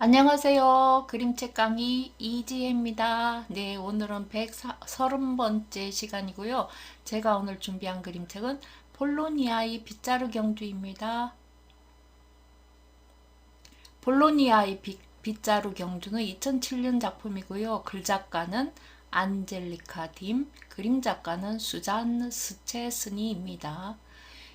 안녕하세요. 그림책 강의 이지혜입니다. 네, 오늘은 130번째 시간이고요. 제가 오늘 준비한 그림책은 폴로니아의 빗자루 경주입니다. 폴로니아의 빗자루 경주는 2007년 작품이고요. 글작가는 안젤리카 딤, 그림 작가는 수잔 스체스니입니다.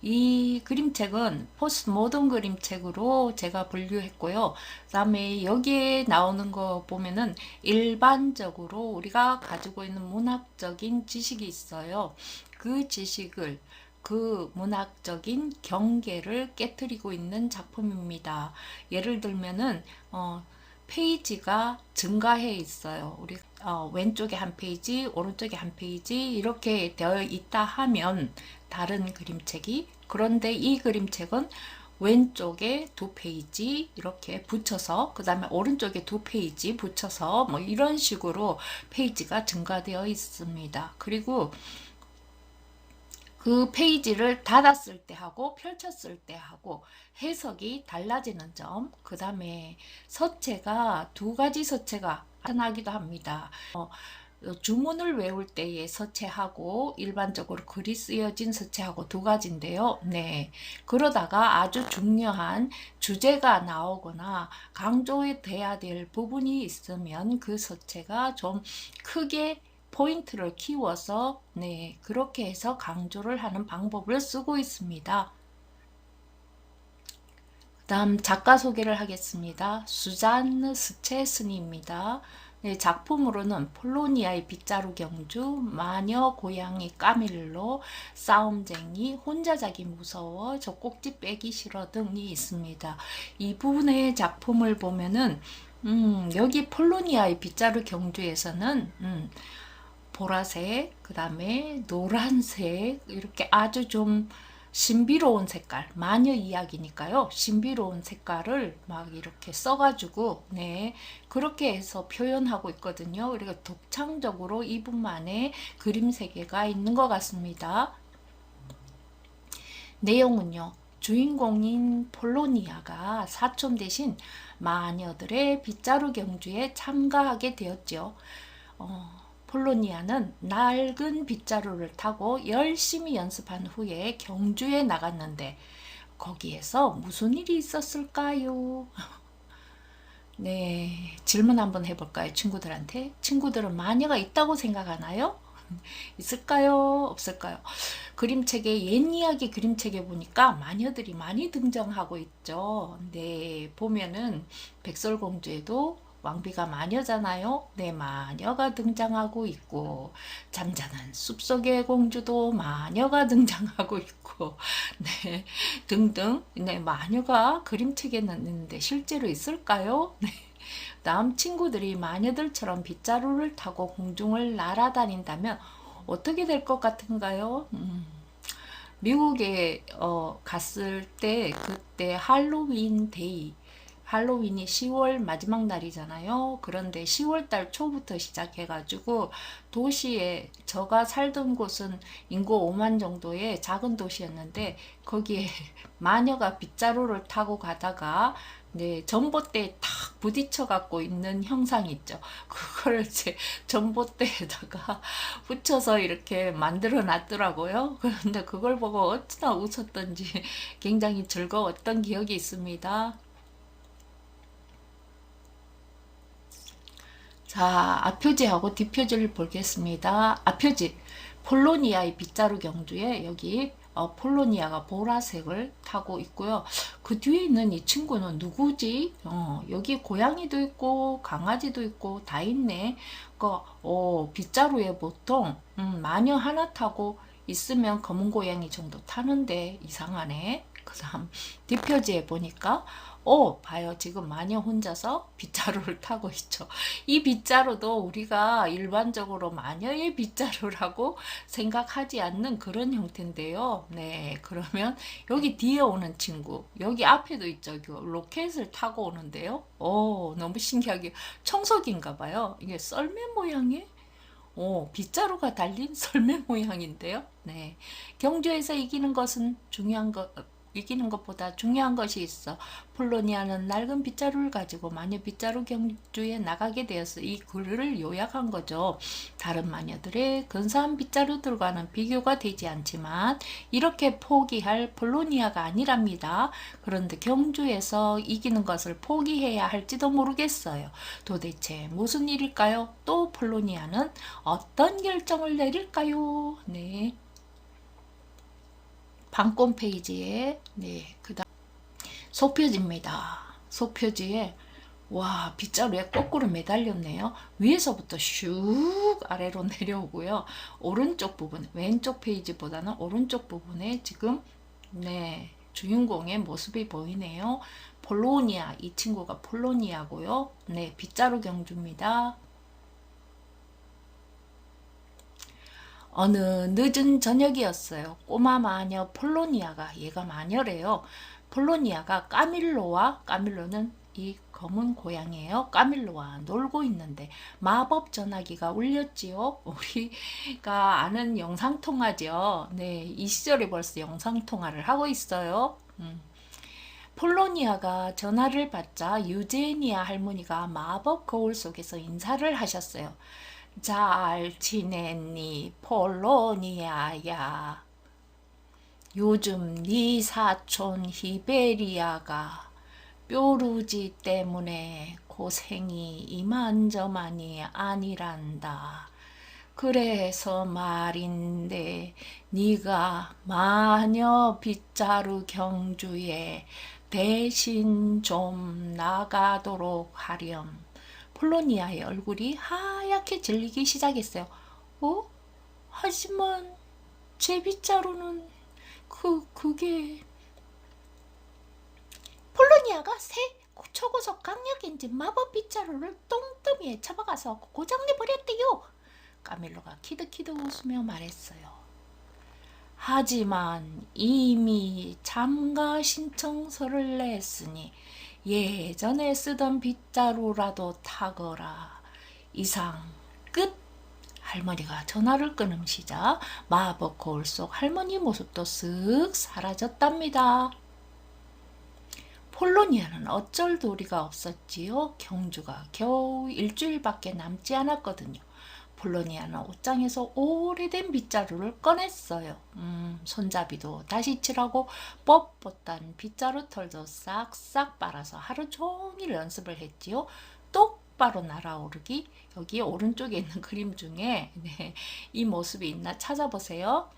이 그림책은 포스트 모던 그림책으로 제가 분류했고요. 그다음에 여기에 나오는 거 보면은 일반적으로 우리가 가지고 있는 문학적인 지식이 있어요. 그 지식을 그 문학적인 경계를 깨뜨리고 있는 작품입니다. 예를 들면은 페이지가 증가해 있어요. 우리 왼쪽에 한 페이지, 오른쪽에 한 페이지 이렇게 되어 있다 하면 다른 그림책이, 그런데 이 그림책은 왼쪽에 두 페이지 이렇게 붙여서 그 다음에 오른쪽에 두 페이지 붙여서 뭐 이런 식으로 페이지가 증가되어 있습니다. 그리고 그 페이지를 닫았을 때 하고 펼쳤을 때 하고 해석이 달라지는 점, 그 다음에 서체가 두 가지 서체가 나타나기도 합니다. 주문을 외울 때의 서체하고 일반적으로 글이 쓰여진 서체하고 두 가지인데요. 네. 그러다가 아주 중요한 주제가 나오거나 강조돼야 될 부분이 있으면 그 서체가 좀 크게 포인트를 키워서 그렇게 해서 강조를 하는 방법을 쓰고 있습니다. 다음 작가 소개를 하겠습니다. 수잔 스체스니입니다. 네, 작품으로는 폴로니아의 빗자루 경주, 마녀 고양이 까밀로, 싸움쟁이, 혼자 자기 무서워, 젖꼭지 빼기 싫어 등이 있습니다. 이 부분의 작품을 보면은 여기 폴로니아의 빗자루 경주에서는 보라색, 그 다음에 노란색, 이렇게 아주 좀 신비로운 색깔, 마녀 이야기니까요. 신비로운 색깔을 막 이렇게 써가지고, 그렇게 해서 표현하고 있거든요. 그리고 독창적으로 이분만의 그림 세계가 있는 것 같습니다. 내용은요. 주인공인 폴로니아가 사촌 대신 마녀들의 빗자루 경주에 참가하게 되었죠. 폴로니아는 낡은 빗자루를 타고 열심히 연습한 후에 경주에 나갔는데 거기에서 무슨 일이 있었을까요? 네, 질문 한번 해볼까요, 친구들한테? 친구들은 마녀가 있다고 생각하나요? 있을까요? 없을까요? 그림책에, 옛 이야기 그림책에 보니까 마녀들이 많이 등장하고 있죠. 네, 보면은 백설공주에도 왕비가 마녀잖아요. 네, 마녀가 등장하고 있고, 잠자는 숲속의 공주도 마녀가 등장하고 있고, 네, 등등. 네, 마녀가 그림책에는 있는데 실제로 있을까요? 네. 다음 친구들이 마녀들처럼 빗자루를 타고 공중을 날아다닌다면 어떻게 될 것 같은가요? 미국에 갔을 때 그때 할로윈 데이, 할로윈이 10월 마지막 날이잖아요. 그런데 10월 달 초부터 시작해가지고 도시에, 제가 살던 곳은 인구 5만 정도의 작은 도시였는데 거기에 마녀가 빗자루를 타고 가다가 전봇대에 탁 부딪혀 갖고 있는 형상이 있죠. 그걸 이제 전봇대에다가 붙여서 이렇게 만들어 놨더라고요. 그런데 그걸 보고 어찌나 웃었던지 굉장히 즐거웠던 기억이 있습니다. 자, 앞표지하고 뒷표지를 보겠습니다. 앞표지, 폴로니아의 빗자루 경주에 여기 폴로니아가 보라색을 타고 있고요. 그 뒤에 있는 이 친구는 누구지? 여기 고양이도 있고 강아지도 있고 다 있네. 빗자루에 보통 마녀 하나 타고 있으면 검은 고양이 정도 타는데 이상하네. 그 다음 뒷표지에 보니까 봐요. 지금 마녀 혼자서 빗자루를 타고 있죠. 이 빗자루도 우리가 일반적으로 마녀의 빗자루라고 생각하지 않는 그런 형태인데요. 네, 그러면 여기 뒤에 오는 친구, 여기 앞에도 있죠. 로켓을 타고 오는데요. 너무 신기하게 청소기인가 봐요. 이게 썰매 모양의 빗자루가 달린 썰매 모양인데요. 네. 경주에서 이기는 것은 중요한 것, 이기는 것보다 중요한 것이 있어. 폴로니아는 낡은 빗자루를 가지고 마녀 빗자루 경주에 나가게 되어서 이 글을 요약한 거죠. 다른 마녀들의 근사한 빗자루들과는 비교가 되지 않지만 이렇게 포기할 폴로니아가 아니랍니다. 그런데 경주에서 이기는 것을 포기해야 할지도 모르겠어요. 도대체 무슨 일일까요? 또 폴로니아는 어떤 결정을 내릴까요? 네. 방권 페이지에 그다음 소표지입니다. 소표지에 와, 빗자루에 거꾸로 매달렸네요. 위에서부터 슉 아래로 내려오고요. 오른쪽 부분, 왼쪽 페이지보다는 오른쪽 부분에 지금 주인공의 모습이 보이네요. 폴로니아, 이 친구가 폴로니아고요. 빗자루 경주입니다. 어느 늦은 저녁이었어요. 꼬마 마녀 폴로니아가, 얘가 마녀래요. 폴로니아가 까밀로는 이 검은 고양이에요. 까밀로와 놀고 있는데 마법 전화기가 울렸지요. 우리가 아는 영상통화죠. 이 시절에 벌써 영상통화를 하고 있어요. 폴로니아가 전화를 받자 유제니아 할머니가 마법 거울 속에서 인사를 하셨어요. 잘 지냈니, 폴로니아야. 요즘 네 사촌 히베리아가 뾰루지 때문에 고생이 이만저만이 아니란다. 그래서 말인데 네가 마녀 빗자루 경주에 대신 좀 나가도록 하렴. 폴로니아의 얼굴이 하얗게 질리기 시작했어요. 하지만 제 빗자루는 그게 폴로니아가 새 초고속 강력 엔진 마법 빗자루를 똥더미에 쳐박아서 고장내 버렸대요. 까밀로가 키득키득 웃으며 말했어요. 하지만 이미 참가 신청서를 냈으니 예전에 쓰던 빗자루라도 타거라. 이상 끝. 할머니가 전화를 끊으시자 마법 거울 속 할머니 모습도 쓱 사라졌답니다. 폴로니아는 어쩔 도리가 없었지요. 경주가 겨우 일주일밖에 남지 않았거든요. 폴로니아는 옷장에서 오래된 빗자루를 꺼냈어요. 손잡이도 다시 칠하고 뻣뻣한 빗자루 털도 싹싹 빨아서 하루 종일 연습을 했지요. 똑바로 날아오르기. 여기 오른쪽에 있는 그림 중에 이 모습이 있나 찾아보세요.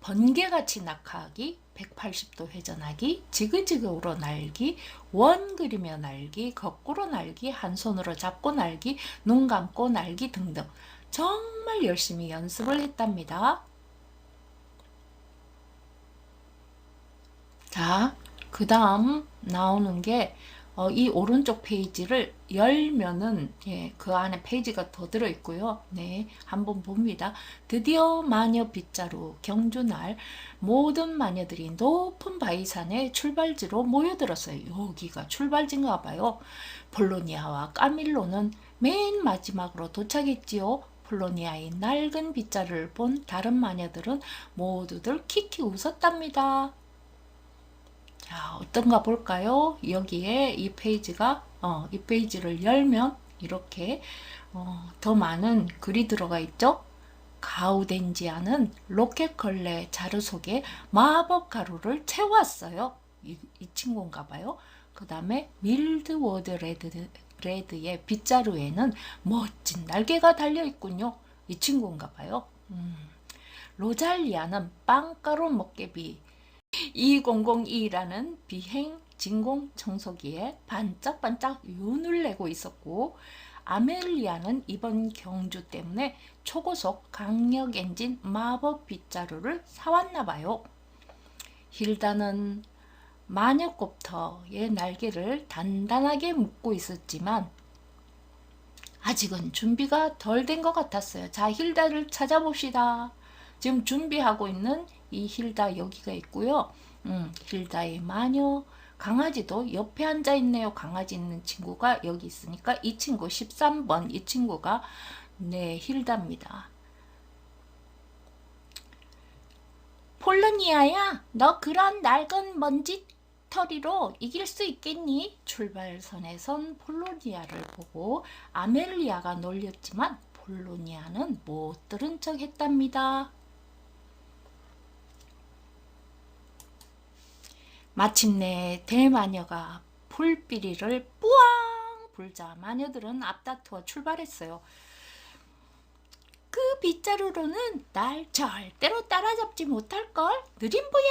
번개같이 낙하하기, 180도 회전하기, 지그지그로 날기, 원 그리며 날기, 거꾸로 날기, 한 손으로 잡고 날기, 눈 감고 날기 등등 정말 열심히 연습을 했답니다. 자, 그 다음 나오는 게 이 오른쪽 페이지를 열면은 그 안에 페이지가 더 들어있고요. 한번 봅니다. 드디어 마녀 빗자루 경주날 모든 마녀들이 높은 바위산의 출발지로 모여들었어요. 여기가 출발지인가 봐요. 폴로니아와 까밀로는 맨 마지막으로 도착했지요. 폴로니아의 낡은 빗자루를 본 다른 마녀들은 모두들 키키 웃었답니다. 자, 어떤가 볼까요? 여기에 이 페이지가 이 페이지를 열면 이렇게 더 많은 글이 들어가 있죠. 가우덴지아는 로켓컬레 자루 속에 마법 가루를 채웠어요. 이 친구인가 봐요. 그 다음에 밀드워드 레드의 빗자루에는 멋진 날개가 달려있군요. 이 친구인가 봐요. 로잘리아는 빵가루 먹개비 2002라는 비행 진공 청소기에 반짝반짝 윤을 내고 있었고, 아멜리아는 이번 경주 때문에 초고속 강력 엔진 마법 빗자루를 사왔나봐요. 힐다는 마녀꼽터의 날개를 단단하게 묶고 있었지만 아직은 준비가 덜 된 것 같았어요. 자, 힐다를 찾아봅시다. 지금 준비하고 있는 이 힐다 여기가 있고요. 힐다의 마녀 강아지도 옆에 앉아 있네요. 강아지 있는 친구가 여기 있으니까 이 친구 13번 이 친구가 힐다입니다. 폴로니아야, 너 그런 낡은 먼지털이로 이길 수 있겠니? 출발선에 선 폴로니아를 보고 아멜리아가 놀렸지만 폴로니아는 못 들은 척 했답니다. 마침내 대마녀가 불비리를 뿌앙 불자 마녀들은 앞다투어 출발했어요. 그 빗자루로는 날 절대로 따라잡지 못할걸. 느림보야!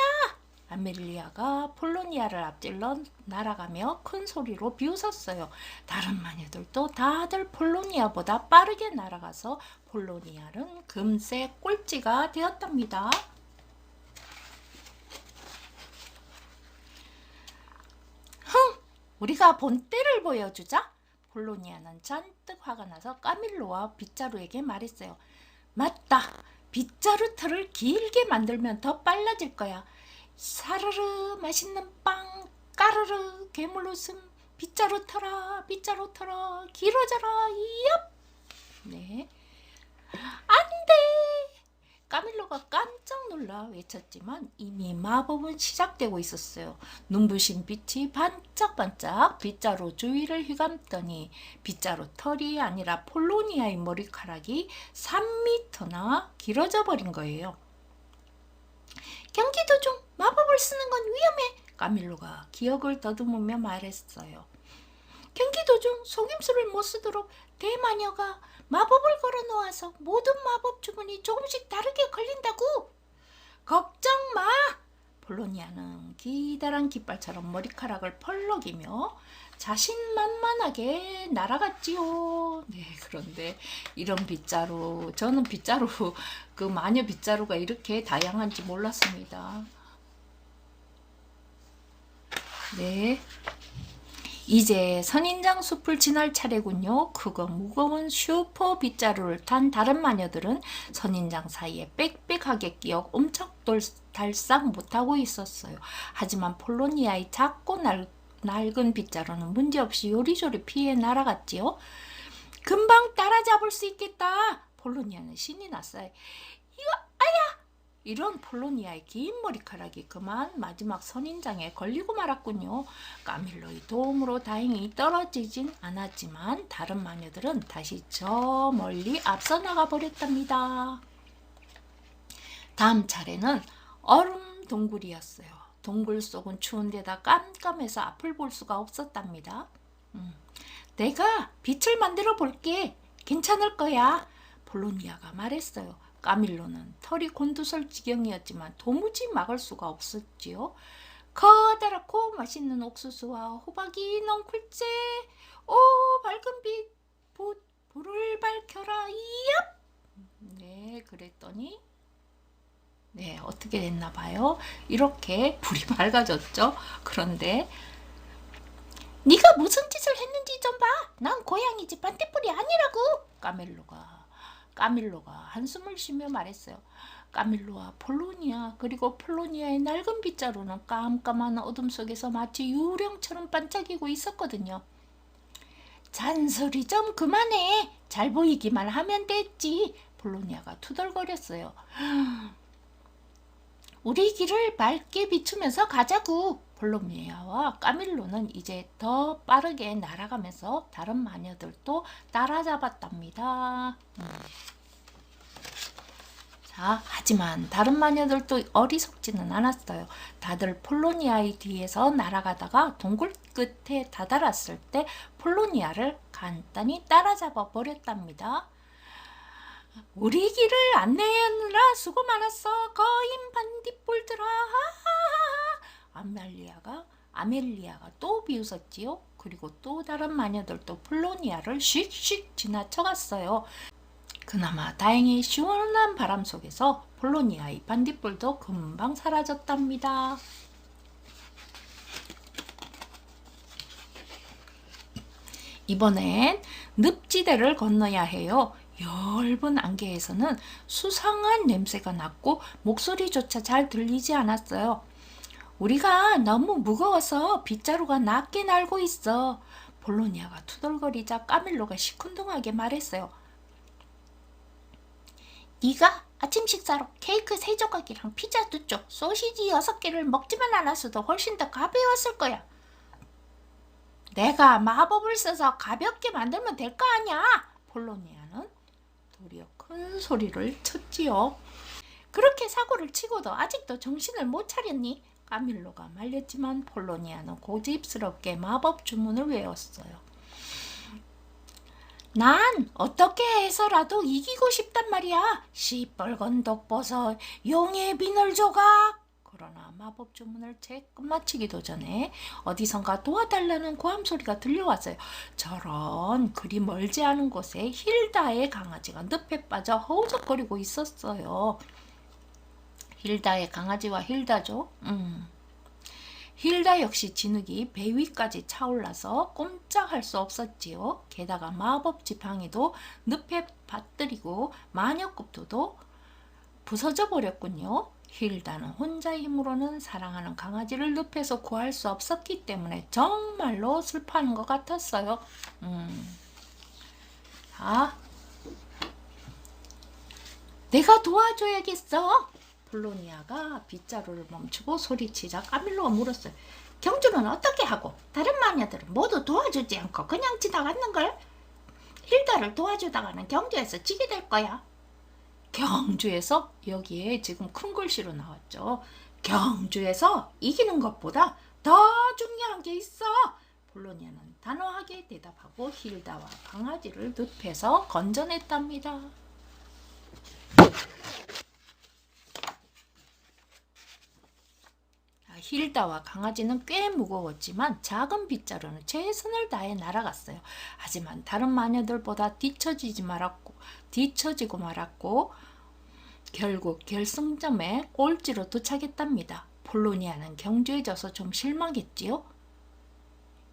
아멜리아가 폴로니아를 앞질러 날아가며 큰 소리로 비웃었어요. 다른 마녀들도 다들 폴로니아보다 빠르게 날아가서 폴로니아는 금세 꼴찌가 되었답니다. 우리가 본때를 보여주자. 폴로니아는 잔뜩 화가 나서 까밀로와 빗자루에게 말했어요. 맞다. 빗자루 털을 길게 만들면 더 빨라질 거야. 사르르 맛있는 빵, 까르르 괴물 웃음, 빗자루 털아, 빗자루 털아, 길어져라, 이얍. 네. 안 돼! 까밀로가 깜짝 놀라 외쳤지만 이미 마법은 시작되고 있었어요. 눈부신 빛이 반짝반짝 빗자루 주위를 휘감더니 빗자루 털이 아니라 폴로니아의 머리카락이 3m나 길어져 버린 거예요. 경기도 중 마법을 쓰는 건 위험해. 까밀로가 기억을 더듬으며 말했어요. 경기도 중 속임수를 못 쓰도록 대마녀가 마법을 걸어 놓아서 모든 마법 주문이 조금씩 다르게 걸린다고. 걱정 마. 폴로니아는 기다란 깃발처럼 머리카락을 펄럭이며 자신만만하게 날아갔지요. 네, 그런데 이런 빗자루, 저는 빗자루, 그 마녀 빗자루가 이렇게 다양한지 몰랐습니다. 네. 이제 선인장 숲을 지날 차례군요. 크고 무거운 슈퍼 빗자루를 탄 다른 마녀들은 선인장 사이에 빽빽하게 끼어 옴짝달싹 못하고 있었어요. 하지만 폴로니아의 작고 낡은 빗자루는 문제없이 요리조리 피해 날아갔지요. 금방 따라잡을 수 있겠다. 폴로니아는 신이 났어요. 이거 아야! 이런 폴로니아의 긴 머리카락이 그만 마지막 선인장에 걸리고 말았군요. 까밀로의 도움으로 다행히 떨어지진 않았지만 다른 마녀들은 다시 저 멀리 앞서 나가 버렸답니다. 다음 차례는 얼음 동굴이었어요. 동굴 속은 추운데다 깜깜해서 앞을 볼 수가 없었답니다. 내가 빛을 만들어 볼게. 괜찮을 거야. 폴로니아가 말했어요. 까밀로는 털이 곤두설 지경이었지만 도무지 막을 수가 없었지요. 커다랗고 맛있는 옥수수와 호박이 넝쿨째. 오, 밝은 빛, 불을 밝혀라. 이얍! 네, 그랬더니 네, 어떻게 됐나 봐요. 이렇게 불이 밝아졌죠. 그런데 네가 무슨 짓을 했는지 좀 봐. 난 고양이지 반딧불이 아니라고. 까밀로가 한숨을 쉬며 말했어요. 까밀로와 폴로니아 그리고 폴로니아의 낡은 빗자루는 깜깜한 어둠 속에서 마치 유령처럼 반짝이고 있었거든요. 잔소리 좀 그만해. 잘 보이기만 하면 됐지. 폴로니아가 투덜거렸어요. 우리 길을 밝게 비추면서 가자고. 폴로니아와 까밀로는 이제 더 빠르게 날아가면서 다른 마녀들도 따라잡았답니다. 자, 하지만 다른 마녀들도 어리석지는 않았어요. 다들 폴로니아의 뒤에서 날아가다가 동굴 끝에 다다랐을 때 폴로니아를 간단히 따라잡아 버렸답니다. 우리 길을 안내하느라 수고 많았어. 거인 반딧불들아. 아멜리아가 또 비웃었지요. 그리고 또 다른 마녀들도 폴로니아를 씩씩 지나쳐갔어요. 그나마 다행히 시원한 바람 속에서 폴로니아의 반딧불도 금방 사라졌답니다. 이번엔 늪지대를 건너야 해요. 엷은 안개에서는 수상한 냄새가 났고 목소리조차 잘 들리지 않았어요. 우리가 너무 무거워서 빗자루가 낮게 날고 있어. 폴로니아가 투덜거리자 까밀로가 시큰둥하게 말했어요. 네가 아침 식사로 케이크 3조각이랑 피자 2쪽, 소시지 6개를 먹지만 않았어도 훨씬 더 가벼웠을 거야. 내가 마법을 써서 가볍게 만들면 될 거 아니야. 폴로니아는 도리어 큰 소리를 쳤지요. 그렇게 사고를 치고도 아직도 정신을 못 차렸니? 까밀로가 말렸지만 폴로니아는 고집스럽게 마법 주문을 외웠어요. 난 어떻게 해서라도 이기고 싶단 말이야. 시뻘건 독버섯, 용의 비늘 조각. 그러나 마법 주문을 채 끝마치기도 전에 어디선가 도와달라는 고함 소리가 들려왔어요. 저런 그리 멀지 않은 곳에 힐다의 강아지가 늪에 빠져 허우적거리고 있었어요. 힐다의 강아지와 힐다죠. 힐다 역시 진흙이 배 위까지 차올라서 꼼짝할 수 없었지요. 게다가 마법 지팡이도 늪에 빠뜨리고 마녀급도도 부서져 버렸군요. 힐다는 혼자의 힘으로는 사랑하는 강아지를 늪에서 구할 수 없었기 때문에 정말로 슬퍼하는 것 같았어요. 내가 도와줘야겠어. 폴로니아가 빗자루를 멈추고 소리치자 까밀로가 물었어요. 경주는 어떻게 하고 다른 마녀들은 모두 도와주지 않고 그냥 지나갔는걸? 힐다를 도와주다가는 경주에서 지게 될 거야. 경주에서? 여기에 지금 큰 글씨로 나왔죠. 경주에서 이기는 것보다 더 중요한 게 있어. 폴로니아는 단호하게 대답하고 힐다와 강아지를 늪에서 건져냈답니다. 힐다와 강아지는 꽤 무거웠지만 작은 빗자루는 최선을 다해 날아갔어요. 하지만 다른 마녀들보다 뒤처지고 말았고 결국 결승점에 꼴찌로 도착했답니다. 폴로니아는 경주에 져서 좀 실망했지요.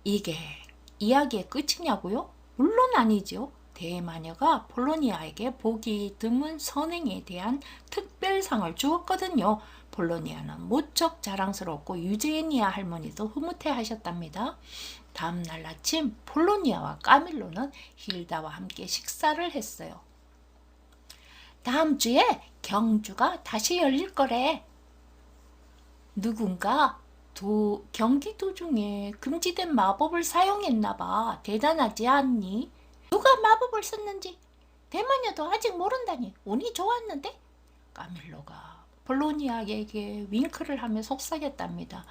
이게 이야기의 끝이냐고요? 물론 아니지요. 대마녀가 폴로니아에게 보기 드문 선행에 대한 특별상을 주었거든요. 폴로니아는 무척 자랑스럽고 유제니아 할머니도 흐뭇해하셨답니다. 다음날 아침 폴로니아와 까밀로는 힐다와 함께 식사를 했어요. 다음 주에 경주가 다시 열릴 거래. 누군가 경기 도중에 금지된 마법을 사용했나봐. 대단하지 않니? 누가 마법을 썼는지 대마녀도 아직 모른다니 운이 좋았는데? 까밀로가 폴로니아에게 윙크를 하며 속삭였답니다.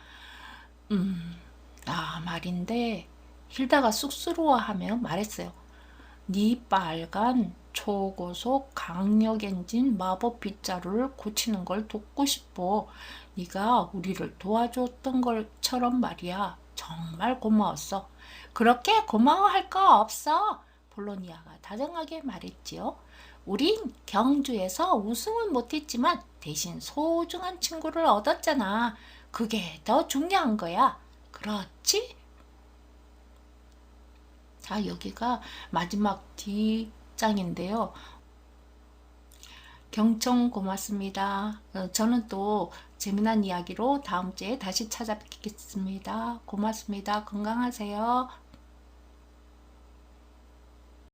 말인데 힐다가 쑥스러워하며 말했어요. 네 빨간 초고속 강력 엔진 마법 빗자루를 고치는 걸 돕고 싶어. 네가 우리를 도와줬던 것처럼 말이야. 정말 고마웠어. 그렇게 고마워할 거 없어. 폴로니아가 다정하게 말했지요. 우린 경주에서 우승은 못했지만 대신 소중한 친구를 얻었잖아. 그게 더 중요한 거야. 그렇지? 자, 여기가 마지막 뒷장인데요. 경청 고맙습니다. 저는 또 재미난 이야기로 다음 주에 다시 찾아뵙겠습니다. 고맙습니다. 건강하세요.